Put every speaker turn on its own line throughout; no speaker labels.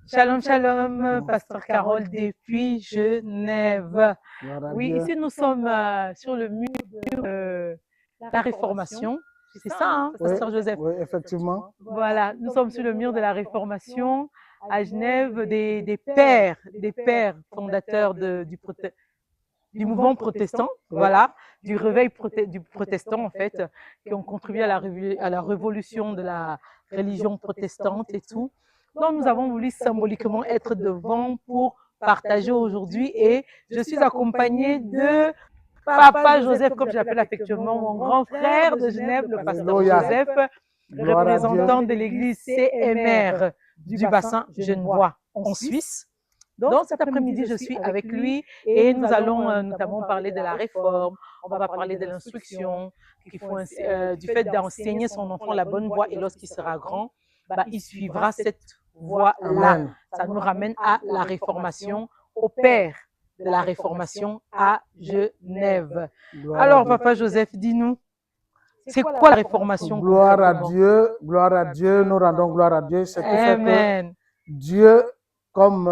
Shalom, shalom, Pasteur Carole depuis Genève.
Gloire à
Oui,
Dieu.
ici nous sommes sur le mur de la Réformation. C'est ça, hein,
Oui,
Pasteur Joseph?
oui, effectivement.
Voilà, nous sommes sur le mur de la Réformation à Genève, des pères fondateurs du mouvement protestant,
Oui.
voilà, du réveil du protestant en fait, qui ont contribué à la révolution de la religion protestante et tout. Donc nous avons voulu symboliquement être devant pour partager aujourd'hui et je suis accompagnée de Papa Joseph, comme j'appelle affectueusement mon grand frère de Genève, le pasteur
Alléluia.
Joseph,
Gloire à Dieu.
représentant de l'église CMR du bassin genevois en Suisse. Donc cet après-midi, je suis avec lui et nous allons notamment parler de la réforme, on va parler de l'instruction, du fait d'enseigner son enfant la bonne voie et lorsqu'il sera grand, bah, il suivra cette voie-là.
Amen.
Ça nous ramène à la réformation, au père de la réformation à Genève.
Gloire à
Alors,
Dieu.
Papa Joseph, dis-nous, c'est quoi la réformation
Gloire à
concrètement?
Dieu, gloire à Dieu, nous rendons gloire à Dieu. Ce qui fait que
Amen.
Dieu, comme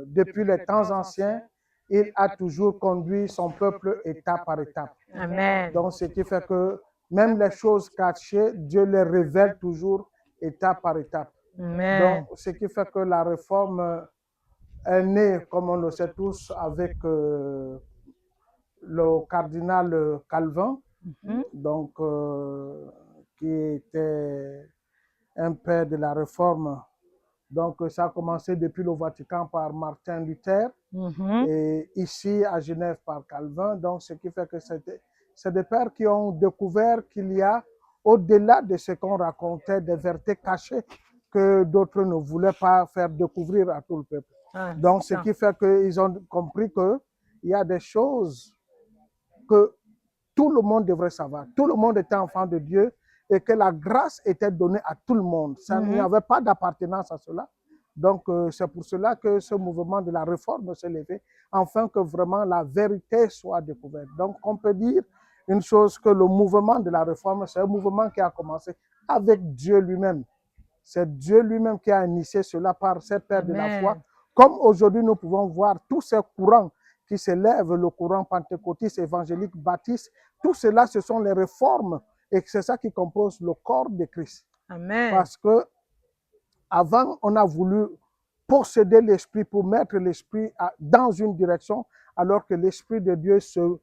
depuis les temps anciens, il a toujours conduit son peuple étape par étape.
Amen.
Donc, ce qui fait que même les choses cachées, Dieu les révèle toujours étape par étape.
Amen.
Donc, ce qui fait que la réforme est née, comme on le sait tous, avec le cardinal Calvin, donc qui était un père de la réforme. Donc, ça a commencé depuis le Vatican par Martin Luther et ici à Genève par Calvin. Donc, ce qui fait que c'est des pères qui ont découvert qu'il y a, au-delà de ce qu'on racontait, des vérités cachées que d'autres ne voulaient pas faire découvrir à tout le peuple. Donc, ce qui fait qu'ils ont compris qu'il y a des choses que tout le monde devrait savoir. Tout le monde était enfant de Dieu et que la grâce était donnée à tout le monde. Il n'y avait pas d'appartenance à cela. Donc, c'est pour cela que ce mouvement de la réforme s'est levé, afin que vraiment la vérité soit découverte. Donc, on peut dire une chose, que le mouvement de la réforme, c'est un mouvement qui a commencé avec Dieu lui-même. C'est Dieu lui-même qui a initié cela par ses pères de la foi. Comme aujourd'hui, nous pouvons voir tous ces courants qui s'élèvent, le courant pentecôtiste, évangélique, baptiste, tout cela, ce sont les réformes et c'est ça qui compose le corps de Christ.
Amen.
Parce que avant, on a voulu posséder l'esprit pour mettre l'esprit dans une direction, alors que l'esprit de Dieu se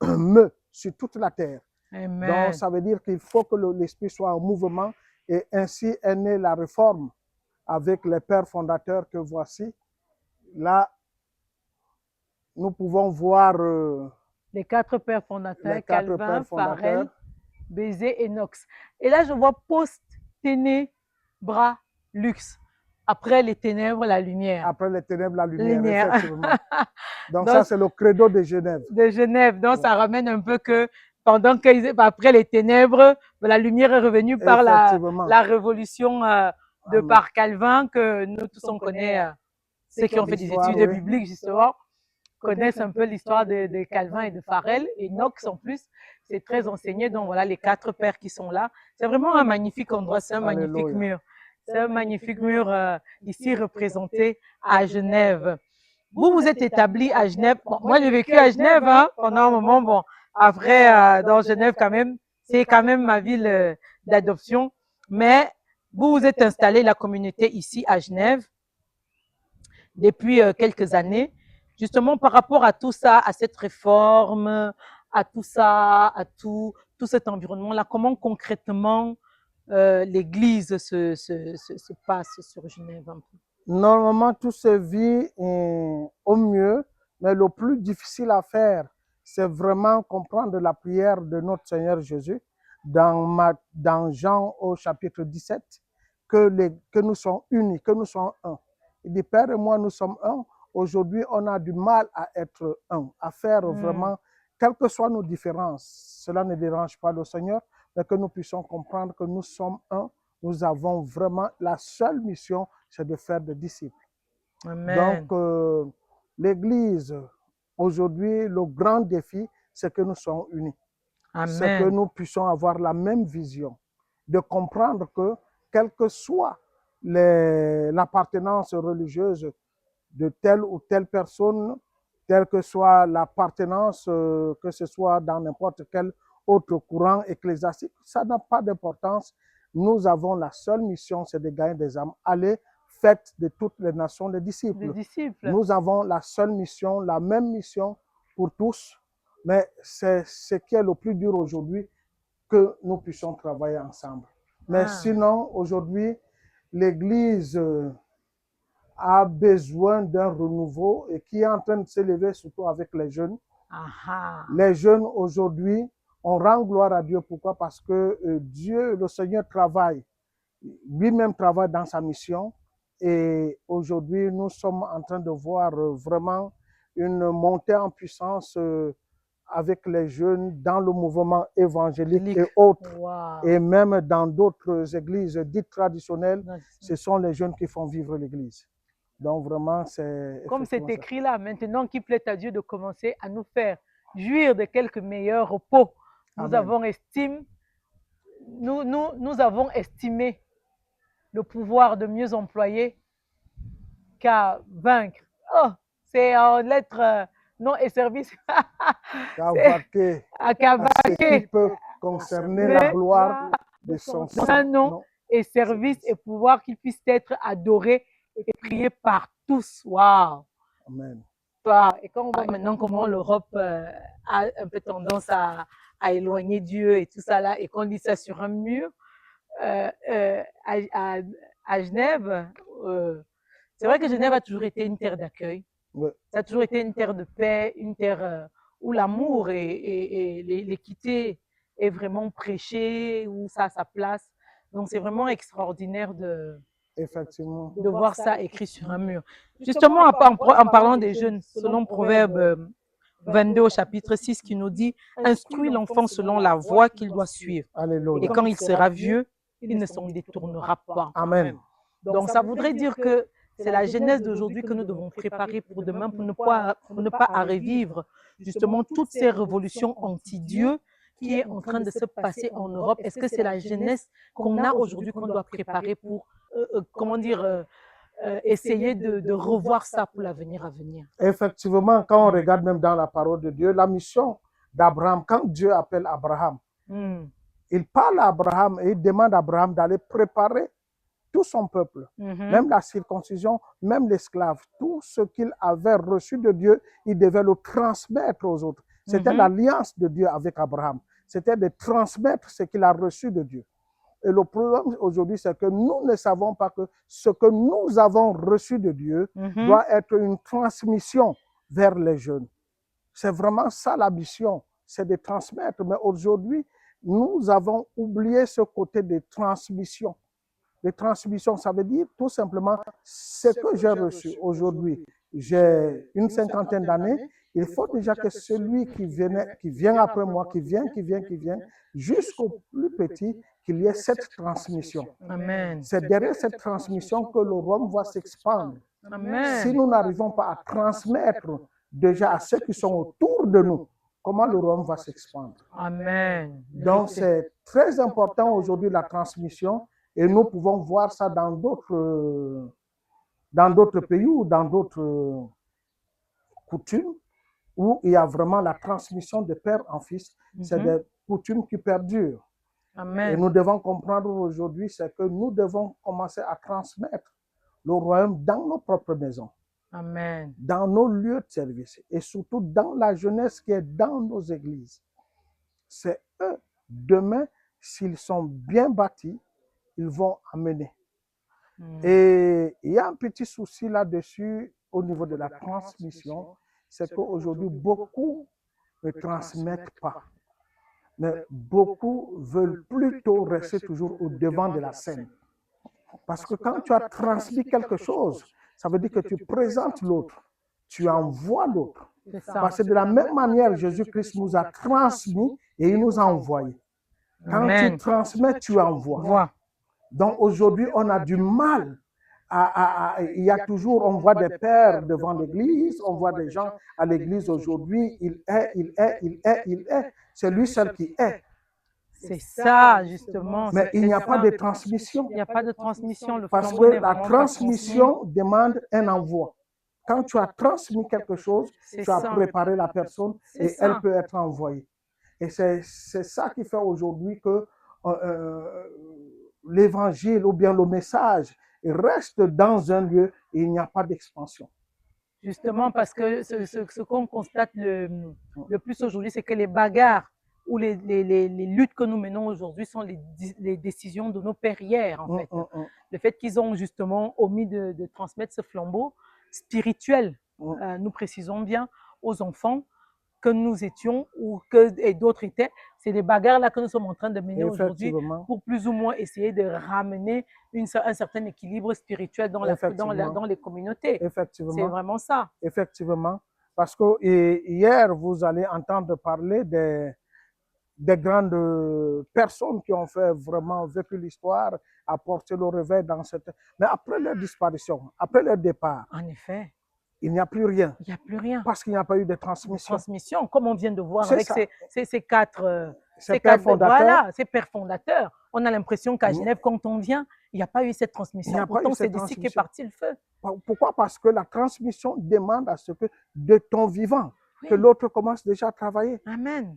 meut sur toute la terre.
Amen.
Donc, ça veut dire qu'il faut que l'esprit soit en mouvement et ainsi est née la réforme avec les pères fondateurs que voici. Là, nous pouvons voir
les 4 pères fondateurs,
les 4
Calvin,
pères fondateurs.
Farel, Bézé et Knox. Et là, je vois post-ténébras luxe. Après les ténèbres, la lumière.
Après les ténèbres, la lumière. Effectivement. Donc, ça, c'est le credo de Genève.
De Genève. Donc, ça ramène un peu que pendant après les ténèbres, la lumière est revenue par la révolution de par Calvin, que nous tous on connaît, ceux qui ont fait des études bibliques justement, connaissent un peu l'histoire de Calvin et de Farel. Et Knox en plus, c'est très enseigné. Donc voilà les 4 pères qui sont là. C'est vraiment un magnifique endroit, c'est un magnifique mur. C'est un magnifique mur ici représenté à Genève. Vous êtes établi à Genève. Bon, moi, j'ai vécu à Genève pendant un moment. Bon, après, dans Genève, quand même, c'est quand même ma ville d'adoption. Mais vous êtes installé la communauté ici à Genève depuis quelques années, justement par rapport à tout ça, à cette réforme, à tout ça, à tout cet environnement-là. Comment concrètement l'Église se passe sur Genève un peu?
Normalement, tout se vit au mieux, mais le plus difficile à faire, c'est vraiment comprendre la prière de notre Seigneur Jésus dans Jean au chapitre 17, que nous sommes unis, que nous sommes un. Il dit, Père et moi, nous sommes un. Aujourd'hui, on a du mal à être un, à faire vraiment, quelles que soient nos différences. Cela ne dérange pas le Seigneur, mais que nous puissions comprendre que nous sommes un. Nous avons vraiment la seule mission, c'est de faire des disciples.
Amen.
Donc, l'Église, aujourd'hui, le grand défi, c'est que nous soyons unis. C'est que nous puissions avoir la même vision, de comprendre que, quel que soit l'appartenance religieuse de telle ou telle personne, telle que soit l'appartenance, que ce soit dans n'importe quel autre courant ecclésiastique, ça n'a pas d'importance. Nous avons la seule mission, c'est de gagner des âmes. Allez, faites de toutes les nations des disciples. Nous avons la seule mission, la même mission pour tous, mais c'est ce qui est le plus dur aujourd'hui, que nous puissions travailler ensemble. Mais sinon, aujourd'hui, l'Église a besoin d'un renouveau et qui est en train de s'élever surtout avec les jeunes. Les jeunes aujourd'hui, on rend gloire à Dieu. Pourquoi? Parce que Dieu, le Seigneur, travaille. Lui-même travaille dans sa mission. Et aujourd'hui, nous sommes en train de voir vraiment une montée en puissance avec les jeunes dans le mouvement évangélique et autres. Et même dans d'autres églises dites traditionnelles, ce sont les jeunes qui font vivre l'église. Donc vraiment, c'est...
Comme c'est écrit là, maintenant qu'il plaît à Dieu de commencer à nous faire jouir de quelques meilleurs repos. Nous avons estimé le pouvoir de mieux employer qu'à vaincre. Oh, c'est en lettres nom et service.
Qu'à vaquer à ce qui peut concerner la gloire de son
nom et service et pouvoir qu'il puisse être adoré et prié par tous. Waouh!
Amen.
Et quand on voit maintenant comment l'Europe a un peu tendance à éloigner Dieu et tout ça là, et qu'on lit ça sur un mur, à Genève, c'est vrai que Genève a toujours été une terre d'accueil. Ça a toujours été une terre de paix, une terre où l'amour et l'équité est vraiment prêché, où ça a sa place. Donc c'est vraiment extraordinaire de voir ça écrit sur un mur. Justement, en parlant des jeunes, selon Proverbe 22 au chapitre 6 qui nous dit « Instruis l'enfant selon la voie qu'il doit suivre.
Alléluia.
Et quand il sera vieux, il ne s'en détournera pas. »
Amen.
Donc ça voudrait dire que c'est la jeunesse d'aujourd'hui que nous devons préparer pour demain, pour ne pas revivre justement toutes ces révolutions anti-Dieu qui est en train de se passer en Europe. Est-ce que c'est la jeunesse qu'on a aujourd'hui qu'on doit préparer pour, essayer de revoir ça pour l'avenir à venir?
Effectivement, quand on regarde même dans la parole de Dieu, la mission d'Abraham, quand Dieu appelle Abraham, il parle à Abraham et il demande à Abraham d'aller préparer tout son peuple, même la circoncision, même l'esclave, tout ce qu'il avait reçu de Dieu, il devait le transmettre aux autres. C'était l'alliance de Dieu avec Abraham. C'était de transmettre ce qu'il a reçu de Dieu. Et le problème aujourd'hui, c'est que nous ne savons pas que ce que nous avons reçu de Dieu doit être une transmission vers les jeunes. C'est vraiment ça la mission, c'est de transmettre. Mais aujourd'hui, nous avons oublié ce côté de transmission. Les transmissions, ça veut dire tout simplement ce que j'ai reçu aujourd'hui. J'ai une cinquantaine d'années. Il faut déjà que celui qui vient après moi, qui vient, jusqu'au plus petit, qu'il y ait cette transmission. C'est derrière cette transmission que le royaume va s'expandre. Si nous n'arrivons pas à transmettre déjà à ceux qui sont autour de nous, comment le royaume va s'expandre?
Amen.
Donc c'est très important aujourd'hui la transmission. Et nous pouvons voir ça dans d'autres pays ou dans d'autres coutumes où il y a vraiment la transmission de père en fils. C'est des coutumes qui perdurent.
Amen.
Et nous devons comprendre aujourd'hui, c'est que nous devons commencer à transmettre le royaume dans nos propres maisons.
Amen.
Dans nos lieux de service et surtout dans la jeunesse qui est dans nos églises. C'est eux, demain, s'ils sont bien bâtis, ils vont amener. Et il y a un petit souci là-dessus au niveau de la transmission, c'est qu'aujourd'hui, beaucoup ne transmettent pas. Mais beaucoup veulent plutôt rester toujours au devant de la scène. Parce que quand tu as transmis quelque chose, ça veut dire que tu présentes l'autre, tu envoies l'autre. Parce que de la même manière, Jésus-Christ nous a transmis et il nous a envoyés. Quand tu transmets, tu envoies. Donc aujourd'hui, on a du mal. Il y a toujours, on voit des pères devant l'église, on voit des gens à l'église aujourd'hui, il est. C'est lui seul qui est.
C'est ça, justement.
Mais il n'y a pas de transmission.
Il n'y a pas de transmission. Le
Parce que
flambeau n'est
la
vraiment pas
transmission demande un envoi. Quand tu as transmis quelque chose,
C'est
tu as
ça.
préparé la personne
C'est
et
ça.
elle peut être envoyée. Et c'est ça qui fait aujourd'hui que l'évangile ou bien le message reste dans un lieu et il n'y a pas d'expansion.
Justement, parce que ce qu'on constate le plus aujourd'hui, c'est que les bagarres ou les luttes que nous menons aujourd'hui sont les décisions de nos pères hier, en fait. Le fait qu'ils ont justement omis de transmettre ce flambeau spirituel, nous précisons bien, aux enfants que nous étions ou et d'autres étaient, c'est des bagarres là que nous sommes en train de mener aujourd'hui pour plus ou moins essayer de ramener un certain équilibre spirituel dans les communautés.
Effectivement.
C'est vraiment ça.
Effectivement. Parce que hier, vous allez entendre parler des grandes personnes qui ont fait vraiment vécu l'histoire, apporté le réveil dans cette... Mais après leur disparition, après leur départ,
en effet,
il n'y a plus rien.
Il n'y a plus rien.
Parce qu'il n'y a pas eu de transmission.
Transmission, comme on vient de voir avec ces quatre
pères fondateurs.
Voilà, ces pères fondateurs. On a l'impression qu'à Genève, quand on vient, il n'y a pas eu cette transmission. Pourtant, c'est d'ici qu'est parti le feu.
Pourquoi? Parce que la transmission demande à ce que de ton vivant, que l'autre commence déjà à travailler.
Amen.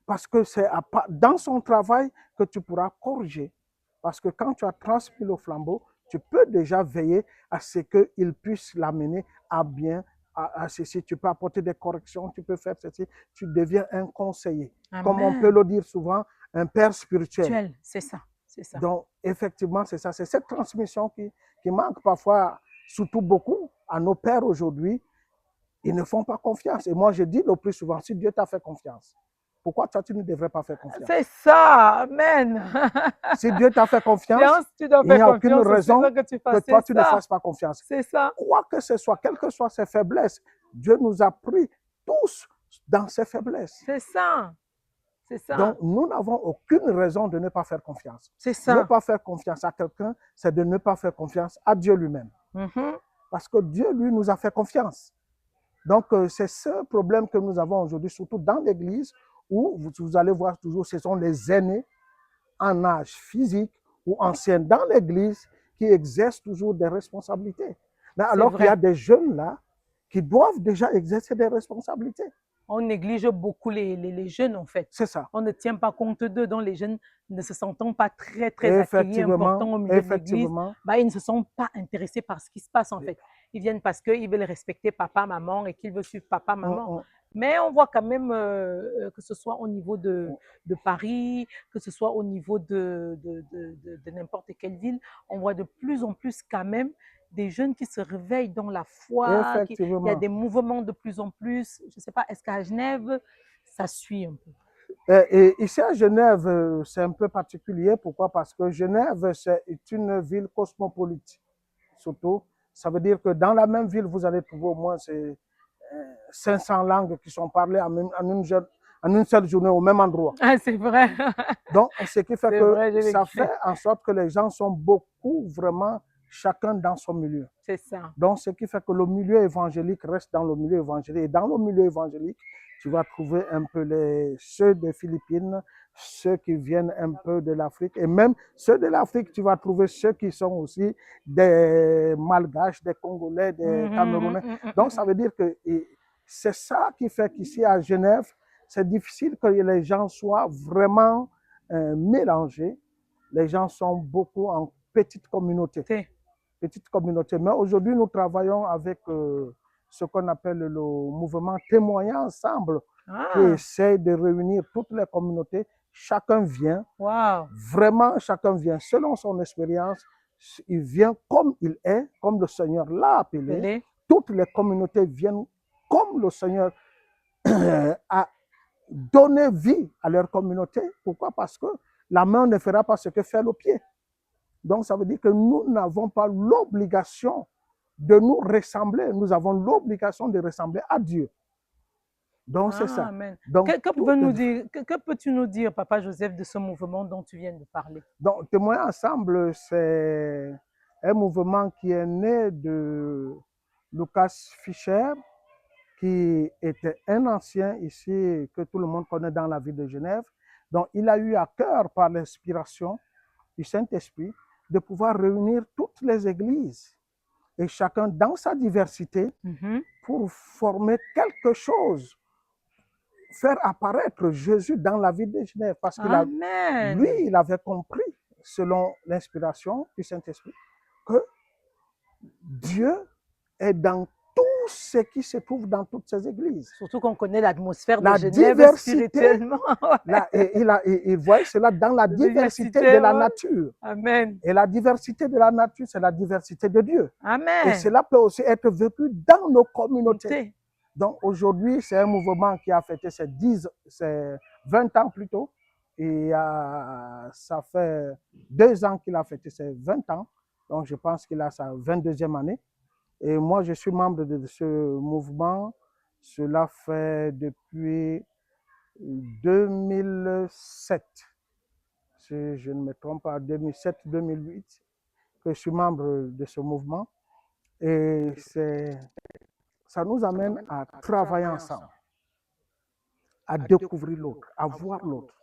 Parce que c'est dans son travail que tu pourras corriger. Parce que quand tu as transmis le flambeau, tu peux déjà veiller à ce qu'il puisse l'amener à bien, à ceci. Tu peux apporter des corrections, tu peux faire ceci. Tu deviens un conseiller. Amen. Comme on peut le dire souvent, un père spirituel.
C'est ça. Ça.
Donc, effectivement, c'est ça. C'est cette transmission qui manque parfois, surtout beaucoup, à nos pères aujourd'hui. Ils ne font pas confiance. Et moi, je dis le plus souvent, si Dieu t'a fait confiance, pourquoi toi, tu ne devrais pas faire confiance?
C'est ça, amen.
Si Dieu t'a fait confiance, il n'y a aucune raison que toi, tu ne fasses pas confiance.
C'est ça.
Quoi que ce soit, quelles que soient ses faiblesses, Dieu nous a pris tous dans ses faiblesses.
C'est ça. C'est ça.
Donc, nous n'avons aucune raison de ne pas faire confiance.
C'est ça.
Ne pas faire confiance à quelqu'un, c'est de ne pas faire confiance à Dieu lui-même. Parce que Dieu, lui, nous a fait confiance. Donc, c'est ce problème que nous avons aujourd'hui, surtout dans l'Église, où vous allez voir toujours, ce sont les aînés en âge physique ou anciens dans l'Église qui exercent toujours des responsabilités. Mais alors qu'il y a des jeunes là qui doivent déjà exercer des responsabilités.
On néglige beaucoup les jeunes, en fait.
C'est ça.
On ne tient pas compte d'eux, dont les jeunes ne se sentent pas très accueillis, importants au milieu de l'Église. Ils ne se sont pas intéressés par ce qui se passe, en fait. Ils viennent parce qu'ils veulent respecter papa, maman et qu'ils veulent suivre papa, maman. Mais on voit quand même que ce soit au niveau de Paris, que ce soit au niveau de n'importe quelle ville, on voit de plus en plus quand même des jeunes qui se réveillent dans la foi. Il y a des mouvements de plus en plus. Je ne sais pas, est-ce qu'à Genève, ça suit un peu?
Et ici à Genève, c'est un peu particulier. Pourquoi? Parce que Genève, c'est une ville cosmopolite. Surtout, ça veut dire que dans la même ville, vous allez trouver au moins 500 langues qui sont parlées en une seule journée au même endroit.
Ah, c'est vrai.
Donc, ce qui fait que ça fait en sorte que les gens sont beaucoup vraiment chacun dans son milieu.
C'est ça.
Donc, ce qui fait que le milieu évangélique reste dans le milieu évangélique. Et dans le milieu évangélique, tu vas trouver un peu ceux des Philippines, ceux qui viennent un peu de l'Afrique. Et même ceux de l'Afrique, tu vas trouver ceux qui sont aussi des Malgaches, des Congolais, des Camerounais. Donc, ça veut dire que c'est ça qui fait qu'ici à Genève, c'est difficile que les gens soient vraiment mélangés. Les gens sont beaucoup en petite communauté. Petite communauté. Mais aujourd'hui, nous travaillons avec ce qu'on appelle le mouvement Témoigner ensemble, qui essaie de réunir toutes les communautés. Chacun vient, vraiment chacun vient selon son expérience. Il vient comme il est, comme le Seigneur l'a appelé. Toutes les communautés viennent comme le Seigneur a donné vie à leur communauté. Pourquoi? Parce que la main ne fera pas ce que fait le pied. Donc, ça veut dire que nous n'avons pas l'obligation de nous ressembler. Nous avons l'obligation de ressembler à Dieu. Donc, c'est ça.
Donc, que peux-tu nous dire, Papa Joseph, de ce mouvement dont tu viens de parler?
Donc, Témoigner ensemble, c'est un mouvement qui est né de Lucas Fischer, qui était un ancien ici que tout le monde connaît dans la ville de Genève, Donc, il a eu à cœur, par l'inspiration du Saint-Esprit, de pouvoir réunir toutes les églises et chacun dans sa diversité pour former quelque chose, faire apparaître Jésus dans la ville de Genève. Parce que lui, il avait compris, selon l'inspiration du Saint-Esprit, que Dieu est dans tout ce qui se trouve dans toutes ces églises.
Surtout qu'on connaît l'atmosphère de Genève spirituellement.
Il voit cela dans la diversité de la nature.
Amen.
Et la diversité de la nature, c'est la diversité de Dieu.
Amen.
Et cela peut aussi être vécu dans nos communautés. Donc aujourd'hui, c'est un mouvement qui a fêté ses 20 ans plus tôt. Et ça fait 2 ans qu'il a fêté ses 20 ans. Donc je pense qu'il a sa 22e année. Et moi, je suis membre de ce mouvement. Cela fait depuis 2007. Si je ne me trompe pas, 2007-2008, que je suis membre de ce mouvement. Et ça nous amène à travailler ensemble, à découvrir l'autre, à voir l'autre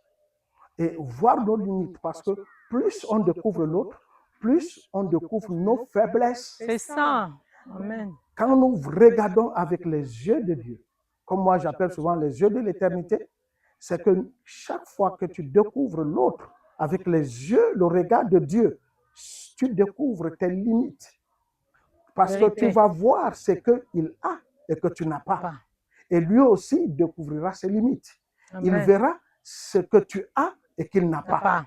et voir nos limites. Parce que plus on découvre l'autre, plus on découvre nos faiblesses.
C'est ça. Amen.
Quand nous regardons avec les yeux de Dieu, comme moi j'appelle souvent les yeux de l'éternité, c'est que chaque fois que tu découvres l'autre avec les yeux, le regard de Dieu, tu découvres tes limites. Parce que tu vas voir ce qu'il a et que tu n'as pas. Et lui aussi découvrira ses limites. Amen. Il verra ce que tu as et qu'il n'a pas.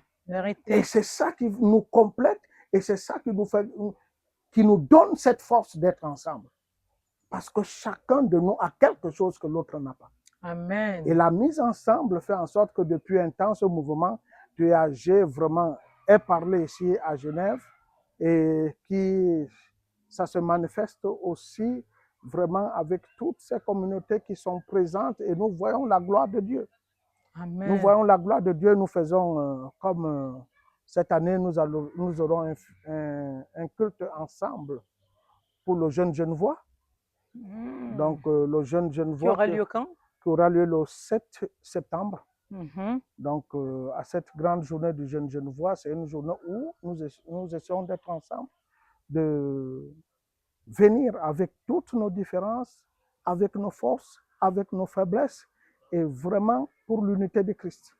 Et c'est ça qui nous complète et c'est ça qui nous donne cette force d'être ensemble. Parce que chacun de nous a quelque chose que l'autre n'a pas.
Amen.
Et la mise ensemble fait en sorte que depuis un temps, ce mouvement j'ai vraiment parlé ici à Genève et ça se manifeste aussi vraiment avec toutes ces communautés qui sont présentes et nous voyons la gloire de Dieu.
Amen.
Nous voyons la gloire de Dieu, nous faisons comme cette année, nous aurons un culte ensemble pour le jeune Genevois. Donc le jeune Genevois
qui aura lieu quand?
Qui aura lieu le 7 septembre. Donc à cette grande journée du jeune Genevois, c'est une journée où nous essayons d'être ensemble, de venir avec toutes nos différences, avec nos forces, avec nos faiblesses, et vraiment pour l'unité de Christ.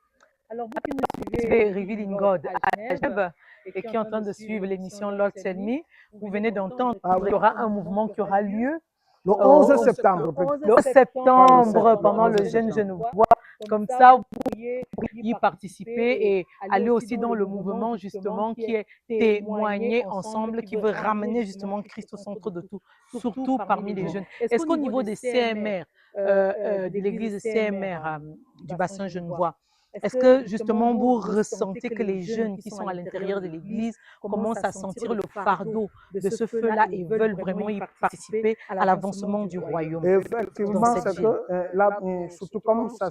Alors, vous qui nous suivez Revealing God à Genève et qui est en train de suivre l'émission Lord Tell Me, vous venez d'entendre qu'il y aura un mouvement qui aura lieu
le 11 septembre.
Le 11 septembre, pendant le jeune Genevois. Comme ça, vous pourriez y participer et aller aussi dans le mouvement justement qui est témoigner ensemble, qui veut ramener justement Christ au centre de tout, surtout parmi les jeunes. Est-ce qu'au niveau des CMR, de l'église CMR du bassin genevois, est-ce que justement vous ressentez que les jeunes qui sont à l'intérieur de l'église commencent à sentir le fardeau de ce feu-là et veulent vraiment y participer à l'avancement du royaume?
Effectivement, c'est que là, surtout comme ça,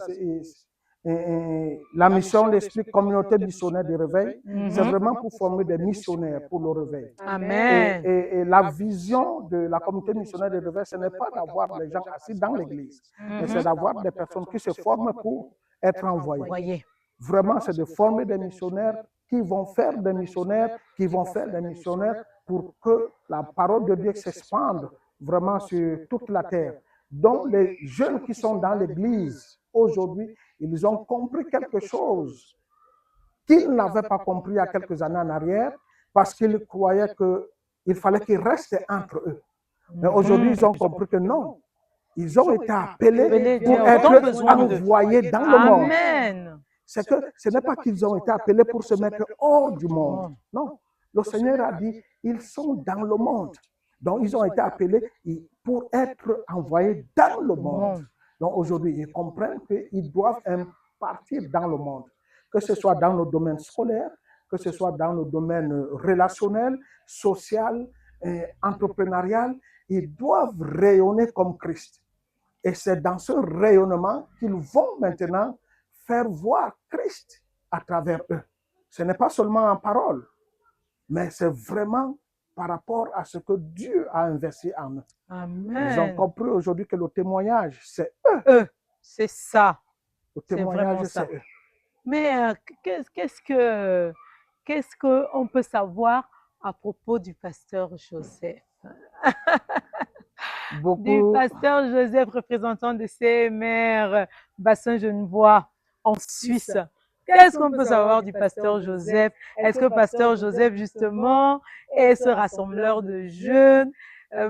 la mission l'esprit communauté missionnaire de réveil, c'est vraiment pour former des missionnaires pour le réveil.
Amen.
Et la vision de la communauté missionnaire de réveil, ce n'est pas d'avoir les gens assis dans l'église, mais c'est d'avoir des personnes qui se forment pour être envoyés. Vraiment, c'est de former des missionnaires qui vont faire des missionnaires, qui vont faire des missionnaires pour que la parole de Dieu s'expande vraiment sur toute la terre. Donc, les jeunes qui sont dans l'église aujourd'hui, ils ont compris quelque chose qu'ils n'avaient pas compris il y a quelques années en arrière parce qu'ils croyaient qu'il fallait qu'ils restent entre eux. Mais aujourd'hui, ils ont compris que non. Ils ont été appelés pour être envoyés dans le monde.
Amen.
C'est que ce n'est pas qu'ils ont été appelés pour se mettre hors du monde. Non. Le Seigneur a dit, ils sont dans le monde. Donc, ils ont été appelés pour être envoyés dans le monde. Donc, aujourd'hui, ils comprennent qu'ils doivent partir dans le monde. Que ce soit dans le domaine scolaire, que ce soit dans le domaine relationnel, social, entrepreneurial, ils doivent rayonner comme Christ. Et c'est dans ce rayonnement qu'ils vont maintenant faire voir Christ à travers eux. Ce n'est pas seulement en parole, mais c'est vraiment par rapport à ce que Dieu a investi en eux.
Amen.
Ils ont compris aujourd'hui que le témoignage, c'est
eux. C'est ça.
Le témoignage, c'est eux.
Mais qu'est-ce qu'on peut savoir à propos du pasteur Joseph? Du pasteur Joseph, représentant de CMR Bassin Genevois en Suisse. Qu'est-ce qu'on peut savoir du pasteur Joseph? Est-ce que pasteur Joseph, justement, est ce rassembleur de jeunes?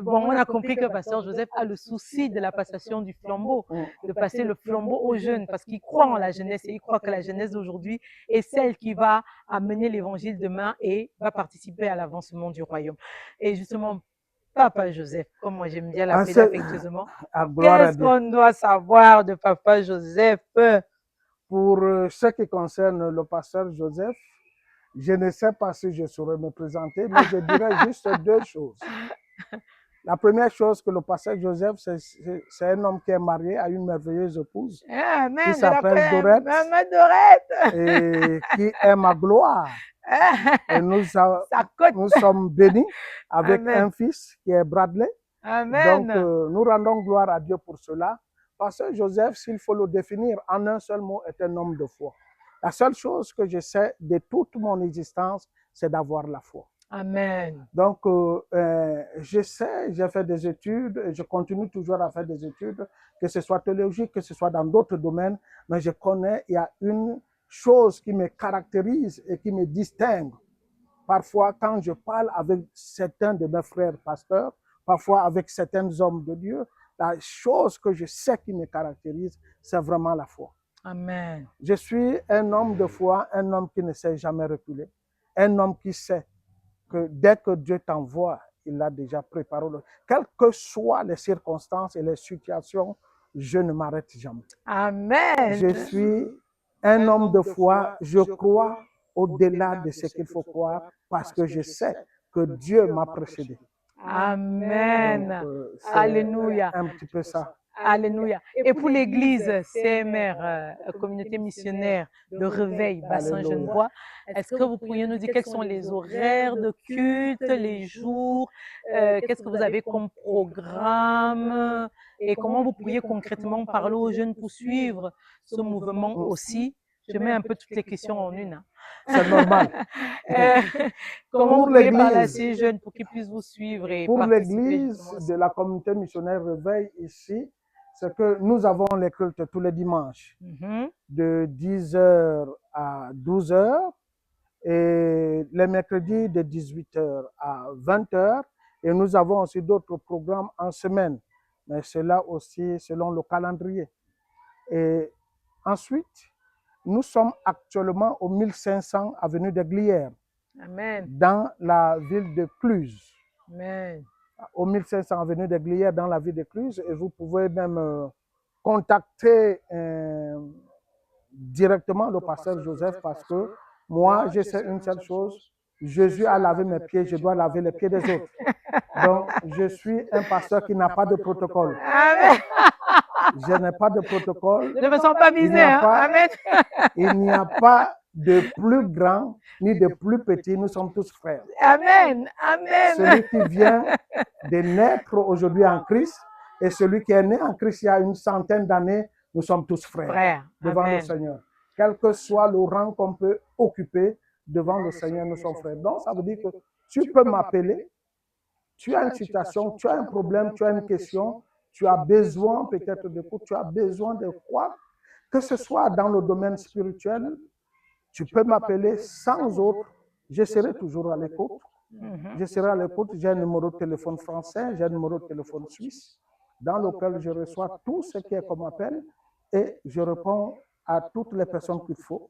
Bon, on a compris que pasteur Joseph a le souci de la passation du flambeau, de passer le flambeau aux jeunes, parce qu'il croit en la jeunesse et il croit que la jeunesse d'aujourd'hui est celle qui va amener l'évangile demain et va participer à l'avancement du royaume. Et justement, Papa Joseph, comme moi j'aime bien l'appeler affectueusement, qu'est-ce qu'on doit savoir de Papa Joseph?
Pour ce qui concerne le pasteur Joseph, je ne sais pas si je saurais me présenter, mais je dirais juste deux choses. La première chose que le pasteur Joseph, c'est un homme qui est marié à une merveilleuse épouse qui s'appelle Dorette, et qui est ma gloire. Et nous sommes bénis avec un fils qui est Bradley.
Amen.
Donc, nous rendons gloire à Dieu pour cela. Pasteur Joseph, s'il faut le définir en un seul mot, est un homme de foi. La seule chose que je sais de toute mon existence, c'est d'avoir la foi.
Amen.
Donc, je sais, j'ai fait des études, et je continue toujours à faire des études, que ce soit théologique, que ce soit dans d'autres domaines, mais je connais, il y a une chose qui me caractérise et qui me distingue. Parfois, quand je parle avec certains de mes frères pasteurs, parfois avec certains hommes de Dieu, la chose que je sais qui me caractérise, c'est vraiment la foi.
Amen.
Je suis un homme de foi, un homme qui ne s'est jamais reculé, un homme qui sait que dès que Dieu t'envoie, il l'a déjà préparé. Quelles que soient les circonstances et les situations, je ne m'arrête jamais.
Amen.
Je suis un homme de foi, je crois au-delà de ce qu'il faut croire parce que je sais que Dieu m'a précédé.
Amen. Donc, alléluia.
Un petit peu ça.
Alléluia. Et pour l'église CMR, communauté missionnaire de Réveil, Bassin Genevois, est-ce que vous pourriez nous dire quels sont les horaires de culte, les jours, qu'est-ce que vous avez comme programme et comment vous pourriez concrètement parler aux jeunes pour suivre ce mouvement aussi? Je mets un peu toutes les questions en une.
C'est normal.
Comment vous pouvez parler à ces jeunes pour qu'ils puissent vous suivre et
pour l'église de la communauté missionnaire Réveil ici, c'est que nous avons les cultes tous les dimanches de 10h à 12h et les mercredis de 18h à 20h. Et nous avons aussi d'autres programmes en semaine, mais cela aussi selon le calendrier. Et ensuite, nous sommes actuellement au 1500 avenue de Glières, dans la ville de Cluse.
Amen.
Au 1500 avenue de Glières, dans la ville de Cluse, et vous pouvez même contacter directement le pasteur Joseph parce que moi, je sais une seule chose, Jésus a lavé mes pieds, je dois laver les pieds des autres. Donc, je suis un pasteur qui n'a pas de protocole.
Amen.
Je n'ai pas de protocole.
Ne me sens pas visé. Amen.
Il n'y a pas de plus grand ni de plus petit. Nous sommes tous frères.
Amen. Amen.
Celui qui vient de naître aujourd'hui en Christ et celui qui est né en Christ il y a une centaine d'années, nous sommes tous frères devant
Amen.
le Seigneur. Quel que soit le rang qu'on peut occuper devant le Seigneur, nous sommes frères. Donc, ça veut dire que tu peux m'appeler. Tu as une situation, tu as un problème, tu as une question, tu as besoin peut-être d'écoute, tu as besoin de quoi, que ce soit dans le domaine spirituel, tu peux m'appeler sans autre, je serai toujours à l'écoute. Je serai à l'écoute, j'ai un numéro de téléphone français, j'ai un numéro de téléphone suisse, dans lequel je reçois tout ce qui est comme appel et je réponds à toutes les personnes qu'il faut.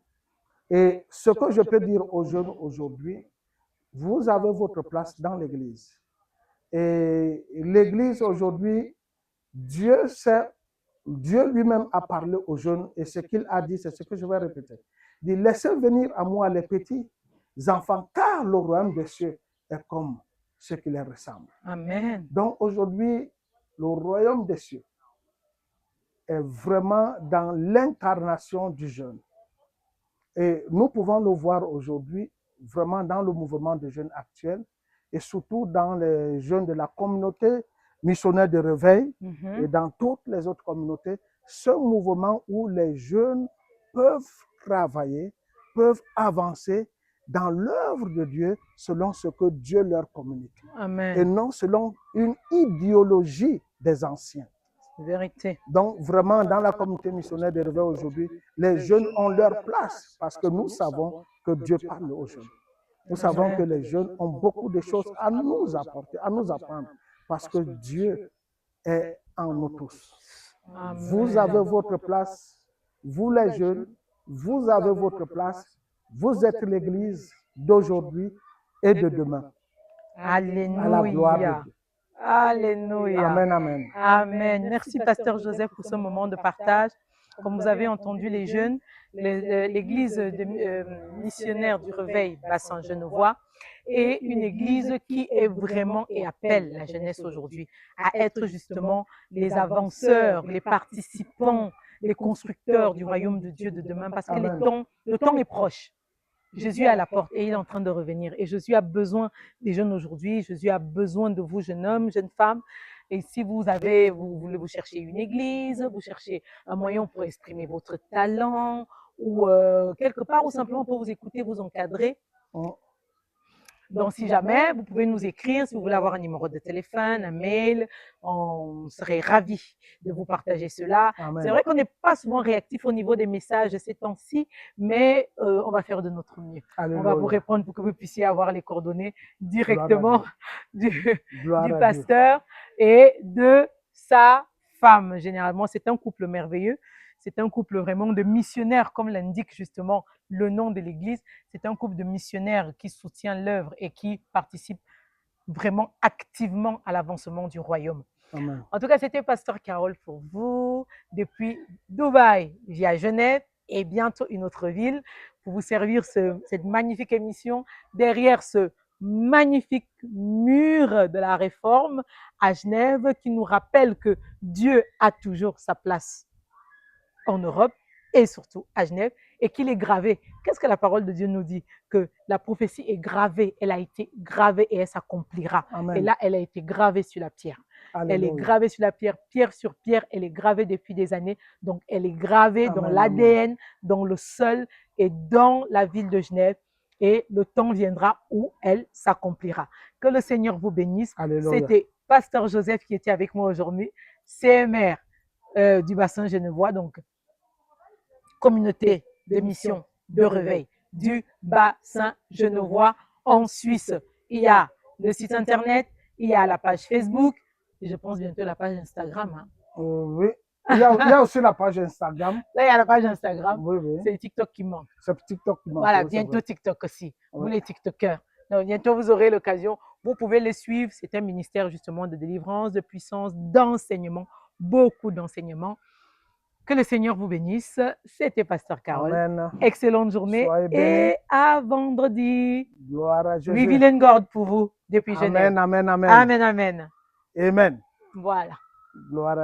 Et ce que je peux dire aux jeunes aujourd'hui, vous avez votre place dans l'église. Et l'église aujourd'hui, Dieu lui-même a parlé aux jeunes et ce qu'il a dit, c'est ce que je vais répéter. Il dit, laissez venir à moi les petits enfants, car le royaume des cieux est comme ce qui les ressemble.
Amen.
Donc aujourd'hui, le royaume des cieux est vraiment dans l'incarnation du jeune. Et nous pouvons le voir aujourd'hui vraiment dans le mouvement des jeunes actuels et surtout dans les jeunes de la communauté missionnaire de Réveil et dans toutes les autres communautés, ce mouvement où les jeunes peuvent travailler, peuvent avancer dans l'œuvre de Dieu selon ce que Dieu leur communique.
Amen.
Et non selon une idéologie des anciens.
Vérité.
Donc vraiment, dans la communauté missionnaire des Réveils aujourd'hui, les jeunes ont leur place parce que nous savons que Dieu parle aux jeunes. Nous savons que les jeunes ont beaucoup de choses à nous apporter, à nous apprendre, parce que Dieu est en nous tous.
Amen.
Vous avez votre place, vous les jeunes, vous avez votre place, vous êtes l'Église d'aujourd'hui et de demain.
Alléluia.
À la gloire de Dieu.
Alléluia.
Amen, amen.
Amen. Merci, Pasteur Joseph, pour ce moment de partage. Comme vous avez entendu les jeunes, l'église missionnaire du Réveil Bassin Genevois est une église qui est vraiment et appelle la jeunesse aujourd'hui à être justement les avanceurs, les participants, les constructeurs du royaume de Dieu de demain, parce que le temps est proche. Jésus est à la porte et il est en train de revenir. Et Jésus a besoin des jeunes aujourd'hui. Jésus a besoin de vous, jeunes hommes, jeunes femmes. Et si vous voulez vous chercher une église, vous cherchez un moyen pour exprimer votre talent ou quelque part ou simplement pour vous écouter, vous encadrer. Donc, si jamais, vous pouvez nous écrire, si vous voulez avoir un numéro de téléphone, un mail, on serait ravis de vous partager cela. C'est vrai qu'on n'est pas souvent réactif au niveau des messages ces temps-ci, mais on va faire de notre mieux. Alléluia. On va vous répondre pour que vous puissiez avoir les coordonnées directement du pasteur et de sa femme. Généralement, c'est un couple merveilleux. C'est un couple vraiment de missionnaires, comme l'indique justement le nom de l'Église. C'est un couple de missionnaires qui soutient l'œuvre et qui participe vraiment activement à l'avancement du royaume. Amen. En tout cas, c'était Pasteur Carole pour vous depuis Dubaï via Genève et bientôt une autre ville pour vous servir cette magnifique émission derrière ce magnifique mur de la Réforme à Genève qui nous rappelle que Dieu a toujours sa place en Europe et surtout à Genève, et qu'il est gravé. Qu'est-ce que la parole de Dieu nous dit? Que la prophétie est gravée, elle a été gravée et elle s'accomplira. Et là, elle a été gravée sur la pierre. Alléluia. Elle est gravée sur la pierre, pierre sur pierre, elle est gravée depuis des années. Donc, elle est gravée dans l'ADN, dans le sol et dans la ville de Genève. Et le temps viendra où elle s'accomplira. Que le Seigneur vous bénisse. C'était Pasteur Joseph qui était avec moi aujourd'hui, CMR du bassin genevois, donc communauté de mission de réveil du bassin genevois en Suisse. Il y a le site internet, il y a la page Facebook, et je pense bientôt la page Instagram. Hein.
Oui, il y a aussi la page Instagram.
Là, il y a la page Instagram.
Oui, oui.
C'est TikTok qui manque.
C'est TikTok qui manque.
Voilà, bientôt TikTok aussi. Oui. Vous les TikTokers. Donc, bientôt, vous aurez l'occasion. Vous pouvez les suivre. C'est un ministère justement de délivrance, de puissance, d'enseignement. Beaucoup d'enseignement. Que le Seigneur vous bénisse. C'était Pasteur Carole.
Amen.
Excellente journée. Et à vendredi.
Gloire à Jésus.
Vive God pour vous depuis Genève.
Amen, amen, amen.
Amen, amen.
Amen.
Voilà.
Gloire à